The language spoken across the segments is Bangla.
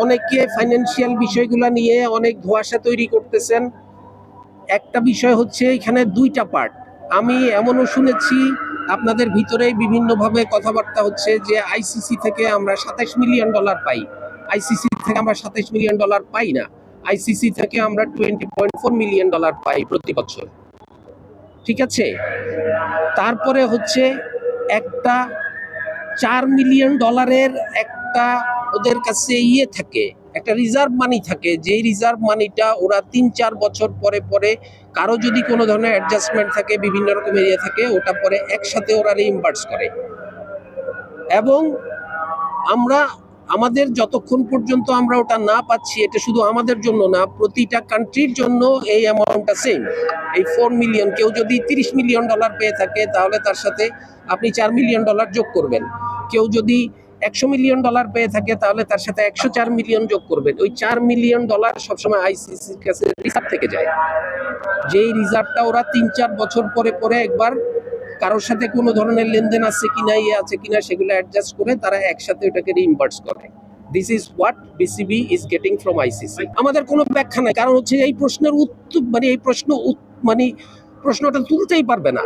অনেকে ফাইন্যান্সিয়াল বিষয়গুলো নিয়ে অনেক ধোঁয়াশা তৈরি করতেছেন। একটা বিষয় হচ্ছে এখানে দুইটা পার্ট। আমি এমনও শুনেছি আপনাদের ভিতরেই বিভিন্নভাবে কথাবার্তা হচ্ছে যে আইসিসি থেকে আমরা $27 মিলিয়ন পাই। আইসিসি থেকে আমরা $27 মিলিয়ন পাই না, আইসিসি থেকে আমরা $20.4 মিলিয়ন পাই প্রতি বছর। ঠিক আছে, তারপরে হচ্ছে একটা $4 মিলিয়ন একটা ওদের কাছে থাকে, একটা রিজার্ভ মানি থাকে, যেই রিজার্ভ মানিটা ওরা 3-4 বছর পরে পরে কারো যদি কোনো ধরনের অ্যাডজাস্টমেন্ট থাকে, বিভিন্ন রকমের থাকে, ওটা পরে একসাথে ওরা রিইম্বার্স করে। এবং আমরা আমাদের যতক্ষণ পর্যন্ত আমরা ওটা না পাচ্ছি, এটা শুধু আমাদের জন্য না, প্রতিটা কান্ট্রির জন্য এই অ্যামাউন্টটা সেম। এই 4 মিলিয়ন, কেউ যদি $30 মিলিয়ন পেয়ে থাকে তাহলে তার সাথে আপনি $4 মিলিয়ন যোগ করবেন। কেউ যদি $100 মিলিয়ন পেয়ে থাকে তাহলে তার সাথে 104 মিলিয়ন যোগ করবেন। ওই $4 মিলিয়ন সবসময় আইসিসির কাছে রিজার্ভ থেকে যায়, যেই রিজার্ভটা ওরা 3-4 বছর পরে পরে একবার কারোর সাথে কোনো ধরনের লেনদেন আছে কিনা, আছে কিনা, সেগুলো অ্যাডজাস্ট করে তারা একসাথে ওটাকে রিইম্বার্স করে। This is what BCB is getting from ICC. আমাদের কোনো ব্যাখ্যা নাই, কারণ হচ্ছে এই প্রশ্নের উত্তর প্রশ্নটা তুলতেই পারবে না।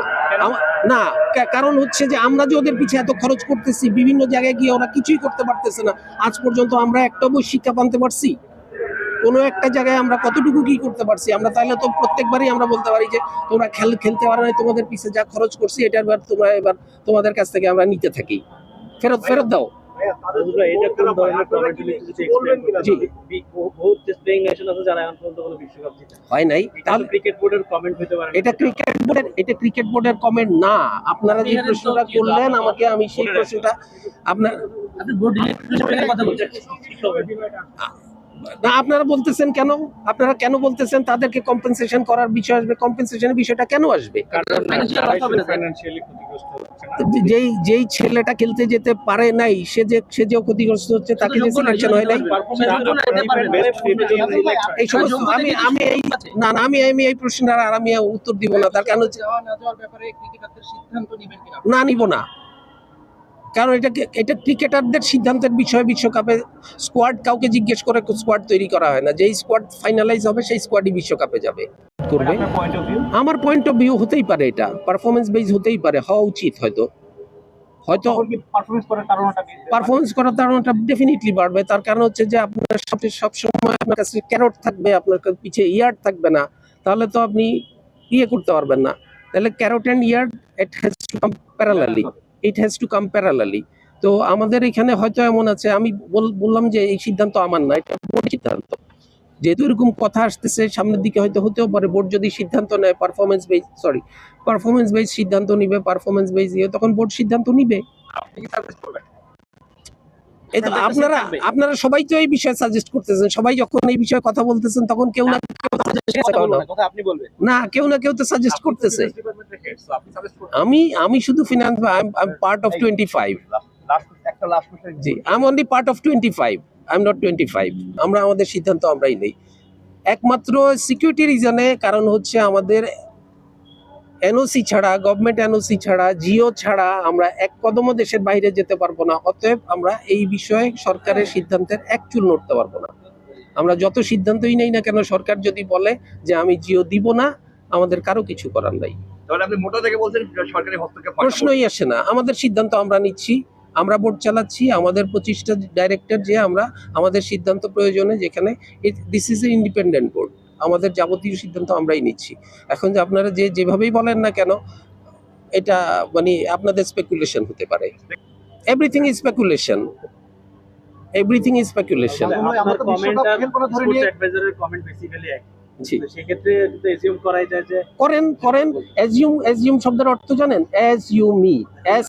না, কারণ হচ্ছে যে আমরা যে ওদের পিছিয়ে এত খরচ করতেছি, বিভিন্ন জায়গায় গিয়ে ওরা কিছুই করতে পারতেছে না। আজ পর্যন্ত আমরা একটা বই শিক্ষা আনতে পারছি? কোনো একটা জায়গায় আমরা কতটুকু কি করতে পারছি? আমরা তাহলে তো প্রত্যেকবারই আমরা বলতে পারি যে তোমরা খেলতে পারো না, তোমাদের পিছিয়ে যা খরচ করছি এটার এবার তোমাদের কাছ থেকে আমরা নিতে থাকি, ফেরত দাও। এটা ক্রিকেট বোর্ডের কমেন্ট না। আপনারা যে প্রশ্নটা করলেন আমাকে, আমি সেই প্রশ্নটা আপনারা বলতেছেন কেন? আপনারা কেন বলতেছেন তাদেরকে কম্পেনসেশন করার বিষয় আসবে? কম্পেনসেশনের বিষয়টা কেন আসবে? যেই ছেলেটা খেলতে যেতে পারে নাই, সে যে ক্ষতিগ্রস্ত হচ্ছে, তাকে যে সিলেকশন হয় নাই, এই সমস্ত আমি এই প্রশ্নটার আর আমি উত্তর দিব না। তার কারণ না, নিব না, কারণ এটা ক্রিকেটারদের সিদ্ধান্তের বিষয়। বিশ্বকাপে স্কোয়াড কাউকে জিজ্ঞেস করে স্কোয়াড তৈরি করা হয় না। যেই স্কোয়াড ফাইনালাইজ হবে সেই স্কোয়াডই বিশ্বকাপে যাবে করবে। আমার পয়েন্ট অফ ভিউ হতেই পারে, এটা পারফরমেন্স বেস হতেই পারে, হওয়া উচিত। হয়তো পারফরমেন্স করার কারণটা ডেফিনেটলি বাড়বে। তার কারণ হচ্ছে যে আপনার সাথে সবসময় আপনার কাছে ক্যারট থাকবে, আপনার পিছিয়ে ইয়ার্ড থাকবে না, তাহলে তো আপনি করতে পারবেন না। তাহলে carrot and yard it has to come parallelly. তো আমাদের এখানে হয়তো এমন আছে, আমি বললাম যে এই সিদ্ধান্ত আমার না, এটা বোর্ডের সিদ্ধান্ত। যেহেতু এরকম কথা আসতেছে সামনের দিকে, হয়তো হতেও পারে বোর্ড যদি সিদ্ধান্ত নেয় পারফরমেন্স বেস সিদ্ধান্ত নিবে, পারফরমেন্স বেস দিয়ে তখন বোর্ড সিদ্ধান্ত নিবে। আপনারা সবাই তো এই বিষয়ে সাজেস্ট করতেছেন, সবাই যখন এই বিষয়ে কথা বলতেছেন তখন কেউ না কেউ তো সাজেস্ট করতেছে। আমি শুধু finance, I am part of 25। G, I am only part of 25, I am not 25। আমরা আমাদের সিদ্ধান্ত আমরাই নেই, একমাত্র সিকিউরিটি রিজনে। কারণ হচ্ছে আমাদের এনওসি ছাড়া, গভর্নমেন্ট এনওসি ছাড়া, জিও ছাড়া আমরা এক কদমও দেশের বাইরে যেতে পারবো না। অতএব আমরা এই বিষয়ে সরকারের সিদ্ধান্তের এক চুল নড়তে পারবো না। আমরা যত সিদ্ধান্তই নেই না কেন, সরকার যদি বলে যে আমি জিও দিব না, আমাদের কারো কিছু করার নাই। প্রশ্নই আসে না। আমাদের সিদ্ধান্ত আমরা নিচ্ছি, আমরা বোর্ড চালাচ্ছি, আমাদের 25টা ডাইরেক্টর, যে আমরা আমাদের সিদ্ধান্ত প্রয়োজনে, যেখানে this is a independent board, আমাদের যাবতীয় সিদ্ধান্ত আমরাই নিচ্ছি। এখন যে আপনারা যেভাবেই বলেন না কেন, এটা আপনাদের স্পেকুলেশন হতে পারে। Everything is speculation. করেন। অ্যাজিউম শব্দের অর্থ জানেন? As you me, as